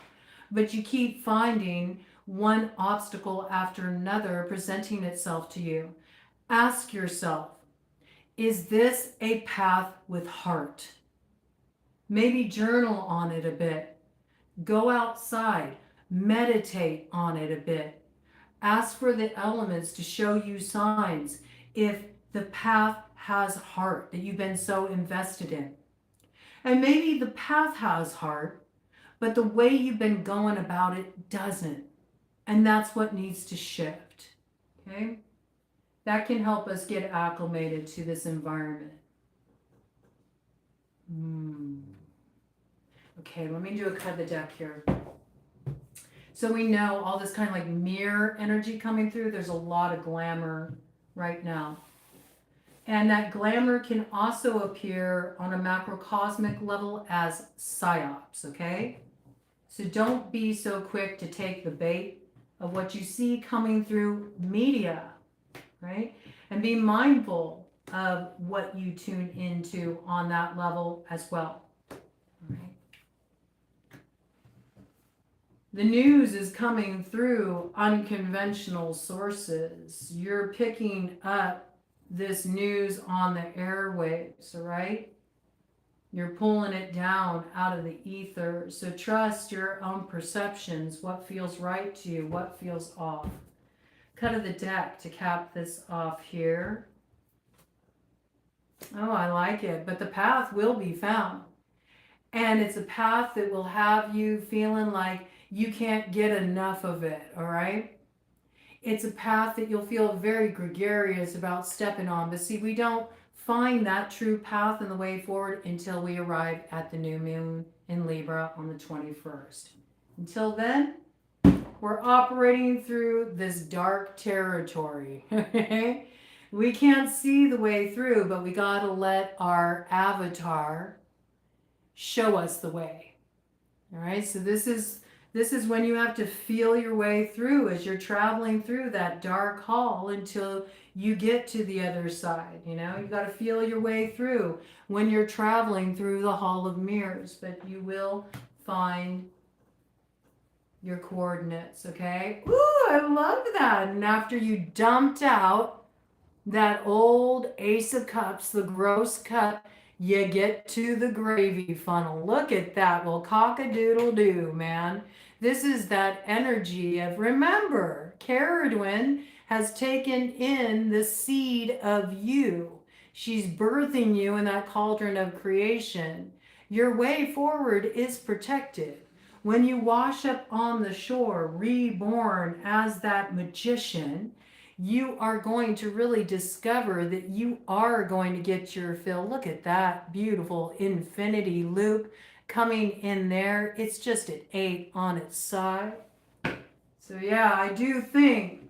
but you keep finding one obstacle after another presenting itself to you. Ask yourself, is this a path with heart? Maybe journal on it a bit. Go outside, meditate on it a bit. Ask for the elements to show you signs if the path has heart that you've been so invested in. And maybe the path has heart, but the way you've been going about it doesn't. And that's what needs to shift. Okay? That can help us get acclimated to this environment. Okay, let me do a cut of the deck here. So we know all this kind of like mirror energy coming through. There's a lot of glamour right now. And that glamour can also appear on a macrocosmic level as psyops, okay? So don't be so quick to take the bait of what you see coming through media, right? And be mindful of what you tune into on that level as well. All right. The news is coming through unconventional sources. You're picking up this news on the airwaves, all right? You're pulling it down out of the ether. So trust your own perceptions, what feels right to you, what feels off. Cut of the deck to cap this off here. Oh, I like it. But the path will be found. And it's a path that will have you feeling like you can't get enough of it, all right? It's a path that you'll feel very gregarious about stepping on. But see, we don't find that true path and the way forward until we arrive at the new moon in Libra on the 21st. Until then, we're operating through this dark territory. We can't see the way through, but we got to let our avatar show us the way. All right, so this is This is when you have to feel your way through as you're traveling through that dark hall until you get to the other side. You know, you got to feel your way through when you're traveling through the hall of mirrors, but you will find your coordinates, okay? Ooh, I love that. And after you dumped out that old Ace of Cups, the gross cup, you get to the gravy funnel. Look at that. Well, cock-a-doodle-doo, man. This is that energy of, remember, Cerridwen has taken in the seed of you. She's birthing you in that cauldron of creation. Your way forward is protected. When you wash up on the shore, reborn as that magician, you are going to really discover that you are going to get your fill. Look at that beautiful infinity loop coming in there. It's just at 8 on its side. So yeah, I do think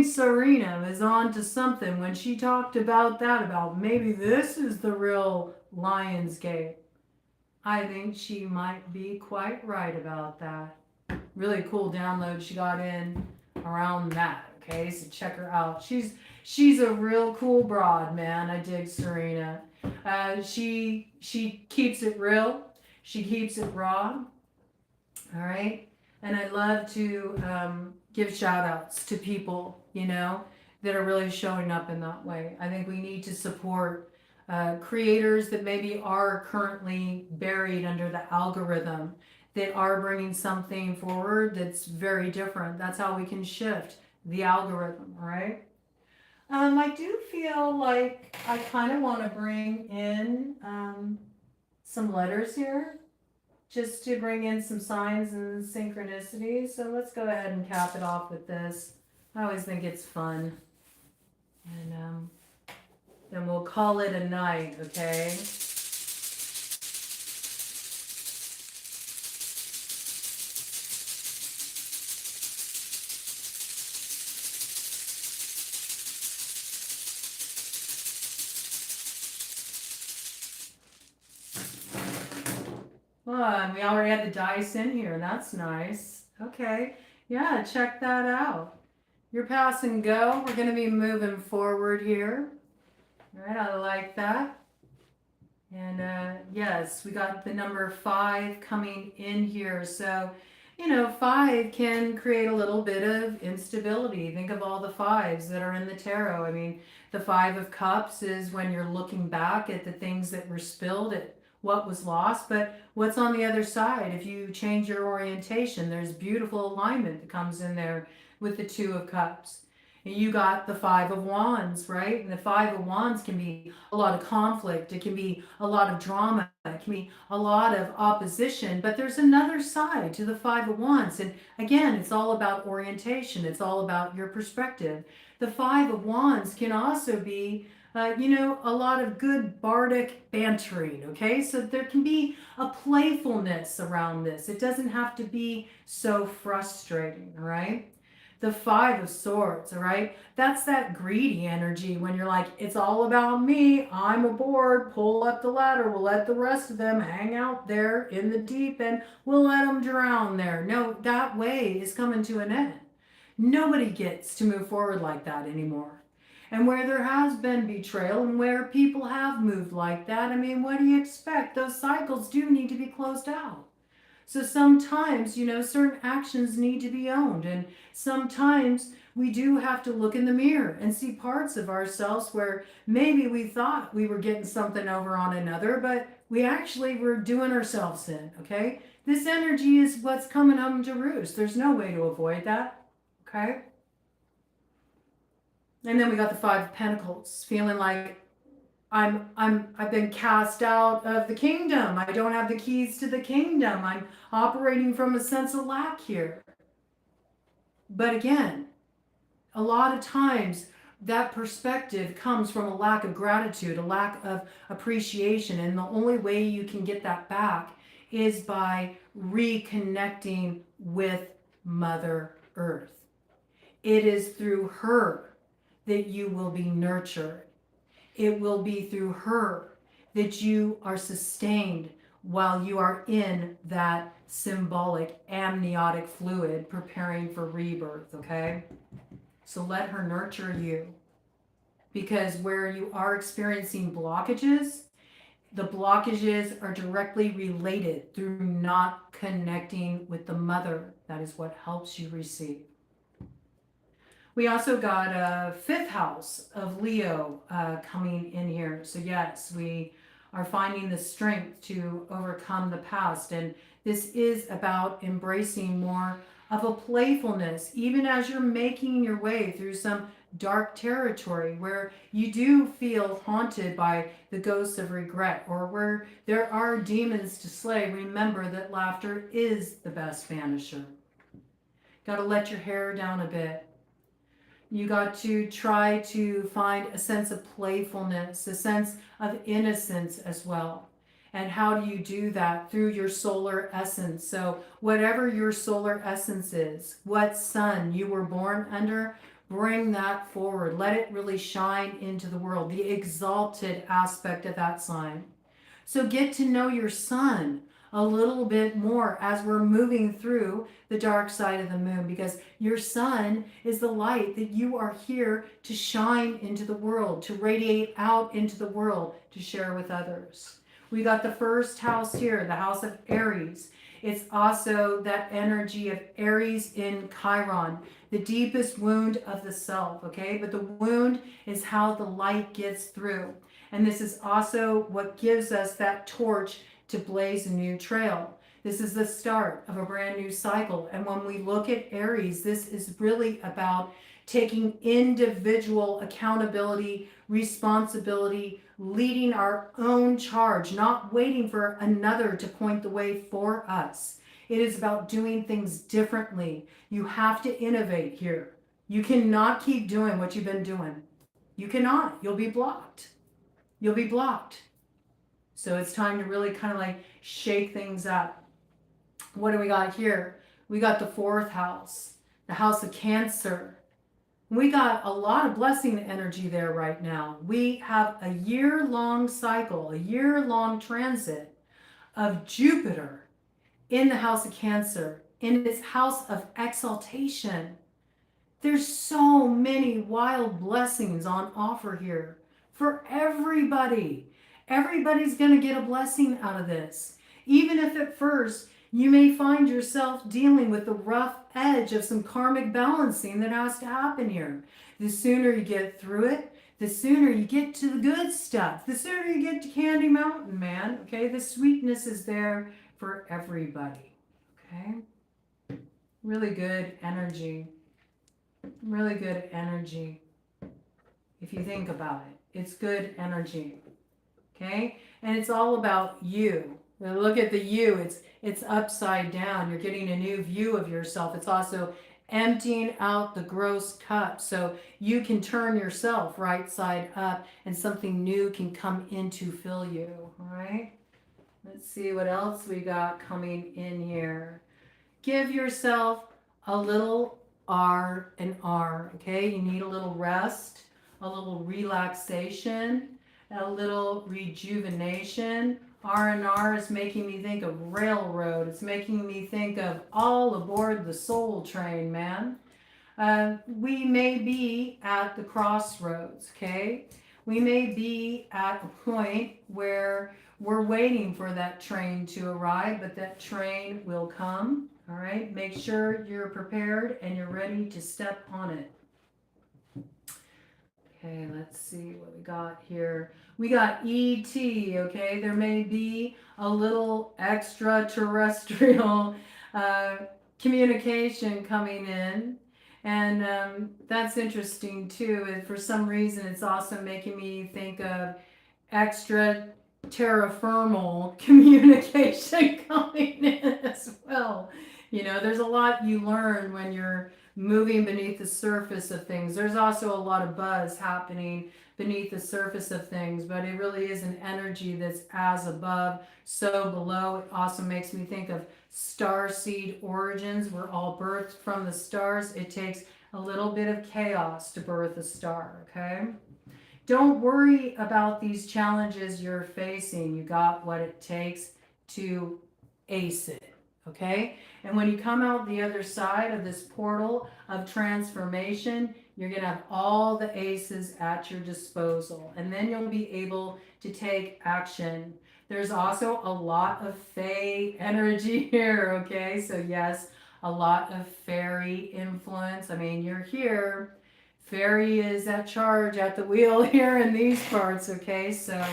Serena is on to something when she talked about that, about maybe this is the real Lion's Gate. I think she might be quite right about that. Really cool download she got in around that. Okay, so check her out. She's a real cool broad, man. I dig Serena. She keeps it real. She keeps it raw. All right, and I love to give shout outs to people, you know, that are really showing up in that way. I think we need to support creators that maybe are currently buried under the algorithm, that are bringing something forward that's very different. That's how we can shift the algorithm, right? I do feel like I kind of want to bring in some letters here, just to bring in some signs and synchronicities. So let's go ahead and cap it off with this. I always think it's fun. And then we'll call it a night, okay? Well, and we already had the dice in here. That's nice. Okay. Yeah, check that out. Your pass and go. We're going to be moving forward here. All right, I like that. And yes, we got the number 5 coming in here. So, you know, 5 can create a little bit of instability. Think of all the 5s that are in the tarot. I mean, the 5 of Cups is when you're looking back at the things that were spilled, at what was lost, but what's on the other side. If you change your orientation, there's beautiful alignment that comes in there with the 2 of Cups. And you got the 5 of Wands, right? And the 5 of Wands can be a lot of conflict. It can be a lot of drama. It can be a lot of opposition. But there's another side to the 5 of Wands. And again, it's all about orientation. It's all about your perspective. The 5 of Wands can also be you know, a lot of good bardic bantering, okay? So there can be a playfulness around this. It doesn't have to be so frustrating, all right? The 5 of Swords, all right? That's that greedy energy when you're like, it's all about me. I'm aboard. Pull up the ladder. We'll let the rest of them hang out there in the deep end. We'll let them drown there. No, that way is coming to an end. Nobody gets to move forward like that anymore. And where there has been betrayal and where people have moved like that, I mean, what do you expect? Those cycles do need to be closed out. So sometimes, you know, certain actions need to be owned. And sometimes we do have to look in the mirror and see parts of ourselves where maybe we thought we were getting something over on another, but we actually were doing ourselves in, okay? This energy is what's coming home to roost. There's no way to avoid that, okay? And then we got the 5 of Pentacles, feeling like I've been cast out of the kingdom. I don't have the keys to the kingdom. I'm operating from a sense of lack here. But again, a lot of times that perspective comes from a lack of gratitude, a lack of appreciation. And the only way you can get that back is by reconnecting with Mother Earth. It is through her that you will be nurtured. It will be through her that you are sustained while you are in that symbolic amniotic fluid preparing for rebirth, okay? So let her nurture you, because where you are experiencing blockages, the blockages are directly related through not connecting with the mother. That is what helps you receive. We also got a fifth house of Leo coming in here. So yes, we are finding the strength to overcome the past. And this is about embracing more of a playfulness, even as you're making your way through some dark territory where you do feel haunted by the ghosts of regret, or where there are demons to slay. Remember that laughter is the best vanisher. Got to let your hair down a bit. You got to try to find a sense of playfulness, a sense of innocence as well. And how do you do that? Through your solar essence. So whatever your solar essence is, what sun you were born under, bring that forward. Let it really shine into the world, the exalted aspect of that sign. So get to know your sun a little bit more as we're moving through the dark side of the moon, because your sun is the light that you are here to shine into the world, to radiate out into the world, to share with others. We got the first house here, the house of Aries. It's also that energy of Aries in Chiron, the deepest wound of the self, okay? But the wound is how the light gets through. And this is also what gives us that torch to blaze a new trail. This is the start of a brand new cycle. And when we look at Aries, this is really about taking individual accountability, responsibility, leading our own charge, not waiting for another to point the way for us. It is about doing things differently. You have to innovate here. You cannot keep doing what you've been doing. You cannot. You'll be blocked. You'll be blocked. So it's time to really kind of like shake things up. What do we got here? We got the fourth house, the house of Cancer. We got a lot of blessing energy there right now. We have a year-long cycle, a year-long transit of Jupiter in the house of Cancer, in its house of exaltation. There's so many wild blessings on offer here for everybody. Everybody's going to get a blessing out of this. Even if at first you may find yourself dealing with the rough edge of some karmic balancing that has to happen here. The sooner you get through it, the sooner you get to the good stuff. The sooner you get to Candy Mountain, man. Okay, the sweetness is there for everybody. Okay, really good energy. Really good energy. If you think about it, it's good energy. Okay, and it's all about you. Look at the you. It's upside down. You're getting a new view of yourself. It's also emptying out the gross cup, so you can turn yourself right side up, and something new can come in to fill you. All right. Let's see what else we got coming in here. Give yourself a little R and R. Okay, you need a little rest, a little relaxation, a little rejuvenation. R&R is making me think of railroad. It's making me think of all aboard the soul train, man. We may be at the crossroads, okay? We may be at a point where we're waiting for that train to arrive, but that train will come, all right? Make sure you're prepared and you're ready to step on it. Okay, let's see what we got here. We got ET, okay? There may be a little extraterrestrial communication coming in. And that's interesting too. And for some reason, it's also making me think of extra terraformal communication coming in as well. You know, there's a lot you learn when you're moving beneath the surface of things. There's also a lot of buzz happening beneath the surface of things, but it really is an energy that's as above, so below. It also makes me think of starseed origins. We're all birthed from the stars. It takes a little bit of chaos to birth a star, okay? Don't worry about these challenges you're facing. You got what it takes. to ace it. Okay? And when you come out the other side of this portal of transformation, you're going to have all the aces at your disposal. And then you'll be able to take action. There's also a lot of fae energy here. Okay? So, yes, a lot of fairy influence. I mean, you're here. Fairy is at charge at the wheel here in these parts. Okay? So,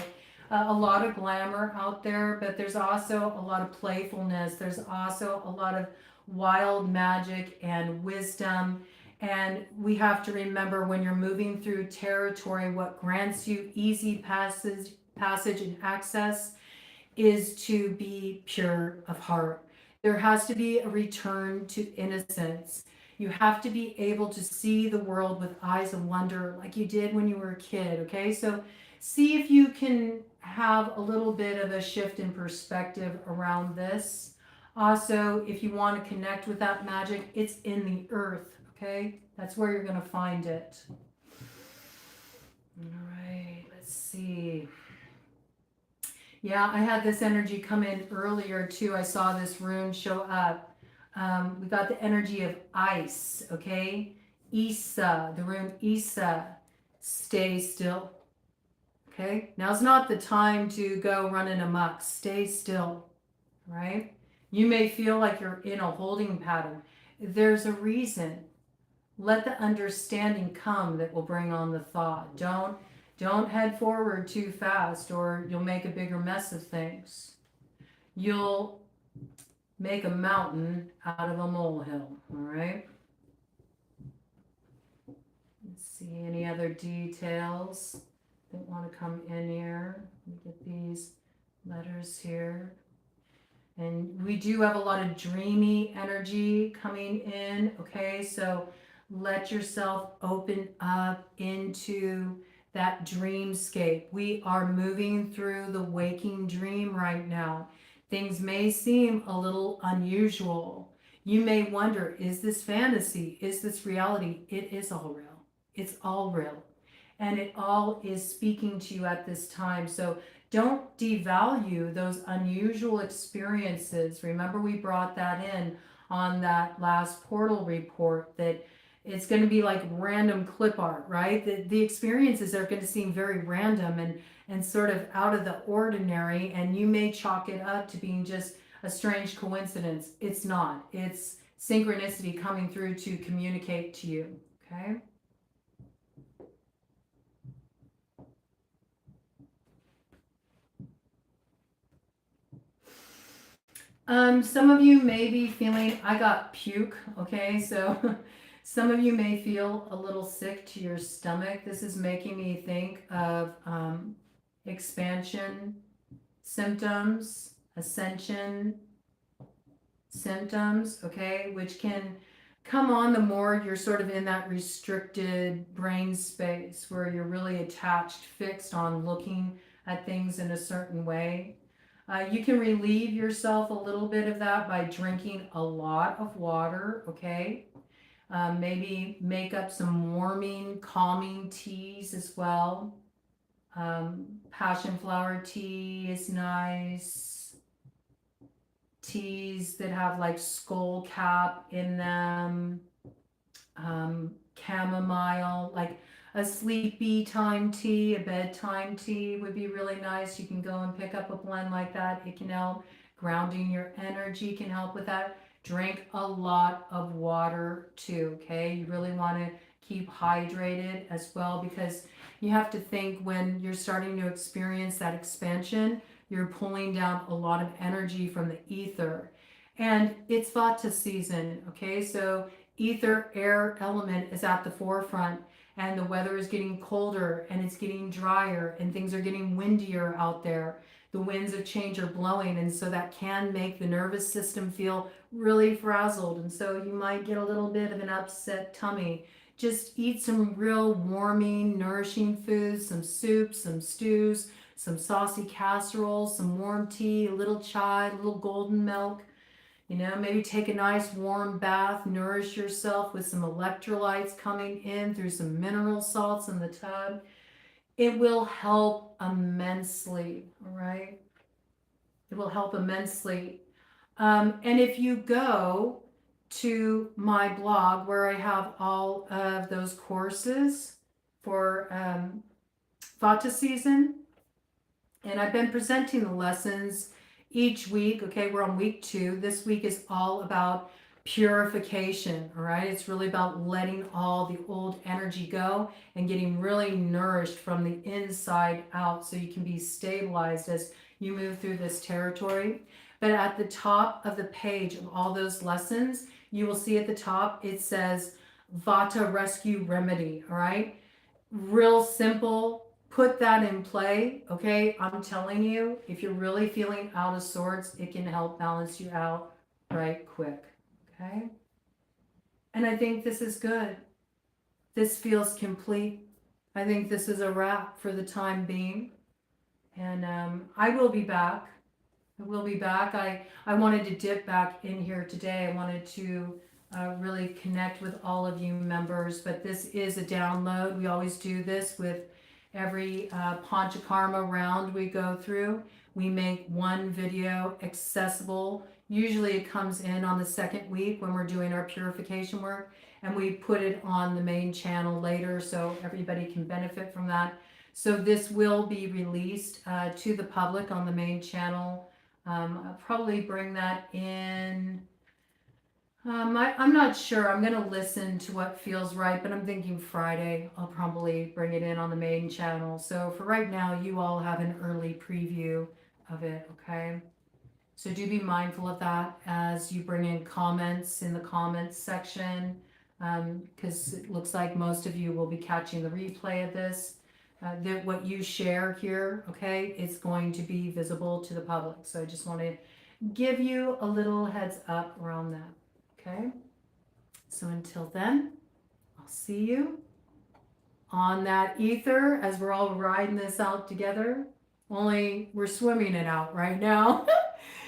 a lot of glamour out there, but there's also a lot of playfulness. There's also a lot of wild magic and wisdom. And we have to remember when you're moving through territory, what grants you easy passage and access is to be pure of heart. There has to be a return to innocence. You have to be able to see the world with eyes of wonder like you did when you were a kid, okay? So see if you can have a little bit of a shift in perspective around this. Also, if you want to connect with that magic, it's in the earth, okay? That's where you're going to find it. All right, let's see. Yeah, I had this energy come in earlier too. I saw this rune show up. We got the energy of ice, okay? Isa, the rune Isa, stay still. Okay, now's not the time to go running amok. Stay still, right? You may feel like you're in a holding pattern. There's a reason. Let the understanding come that will bring on the thought. Don't head forward too fast or you'll make a bigger mess of things. You'll make a mountain out of a molehill, all right? Let's see any other details that want to come in here. Let me get these letters here. And we do have a lot of dreamy energy coming in, okay? So let yourself open up into that dreamscape. We are moving through the waking dream right now. Things may seem a little unusual. You may wonder, is this fantasy? Is this reality? It is all real. It's all real. And it all is speaking to you at this time. So don't devalue those unusual experiences. Remember, we brought that in on that last portal report that it's going to be like random clip art, right? The experiences are going to seem very random and sort of out of the ordinary, and you may chalk it up to being just a strange coincidence. It's not. It's synchronicity coming through to communicate to you, okay? Some of you may be feeling, I got puke, okay? So some of you may feel a little sick to your stomach. This is making me think of expansion symptoms, ascension symptoms, okay? Which can come on the more you're sort of in that restricted brain space where you're really attached, fixed on looking at things in a certain way. You can relieve yourself a little bit of that by drinking a lot of water, okay? Maybe make up some warming, calming teas as well. Passion flower tea is nice. Teas that have like skull cap in them. Chamomile, like a sleepy time tea, a bedtime tea would be really nice. You can go and pick up a blend like that. It can help. Grounding your energy can help with that. Drink a lot of water too, okay? You really want to keep hydrated as well, because you have to think when you're starting to experience that expansion, you're pulling down a lot of energy from the ether. And it's Vata season, okay? So ether, air element is at the forefront, and the weather is getting colder and it's getting drier and things are getting windier out there. The winds of change are blowing, and so that can make the nervous system feel really frazzled, and so you might get a little bit of an upset tummy. Just eat some real warming, nourishing foods, some soups, some stews, some saucy casseroles, some warm tea, a little chai, a little golden milk. You know, maybe take a nice warm bath, nourish yourself with some electrolytes coming in through some mineral salts in the tub. It will help immensely, all right? It will help immensely. And if you go to my blog where I have all of those courses for Vata season, and I've been presenting the lessons each week. Okay, we're on week 2. This week is all about purification. All right, it's really about letting all the old energy go and getting really nourished from the inside out so you can be stabilized as you move through this territory. But at the top of the page of all those lessons, you will see at the top it says Vata Rescue Remedy. All right, real simple. Put that in play, okay? I'm telling you, if you're really feeling out of sorts, it can help balance you out right quick, okay? And I think this is good. This feels complete. I think this is a wrap for the time being. And I will be back. I will be back. I wanted to dip back in here today. I wanted to really connect with all of you members, but this is a download. We always do this with every Panchakarma round we go through. We make one video accessible. Usually it comes in on the second week when we're doing our purification work, and we put it on the main channel later so everybody can benefit from that. So this will be released to the public on the main channel. I'll probably bring that in. I'm not sure. I'm going to listen to what feels right, but I'm thinking Friday. I'll probably bring it in on the main channel. So for right now, you all have an early preview of it, okay? So do be mindful of that as you bring in comments in the comments section, because it looks like most of you will be catching the replay of this. That what you share here, okay, it's going to be visible to the public. So I just want to give you a little heads up around that. Okay, so until then, I'll see you on that ether as we're all riding this out together. Only we're swimming it out right now.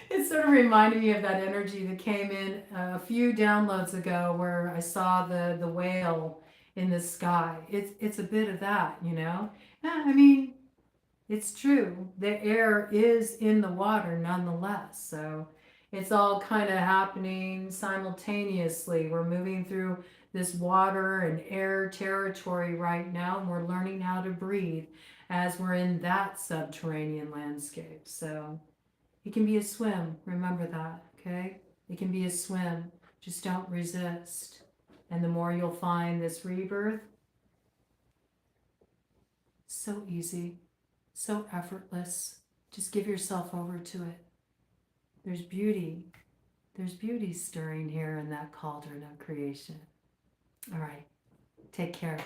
It sort of reminded me of that energy that came in a few downloads ago where I saw the whale in the sky. It's a bit of that, you know? Yeah, I mean, it's true. The air is in the water nonetheless. So it's all kind of happening simultaneously. We're moving through this water and air territory right now, and we're learning how to breathe as we're in that subterranean landscape. So it can be a swim. Remember that, okay? It can be a swim. Just don't resist. And the more you'll find this rebirth, so easy, so effortless. Just give yourself over to it. There's beauty. There's beauty stirring here in that cauldron of creation. All right. Take care.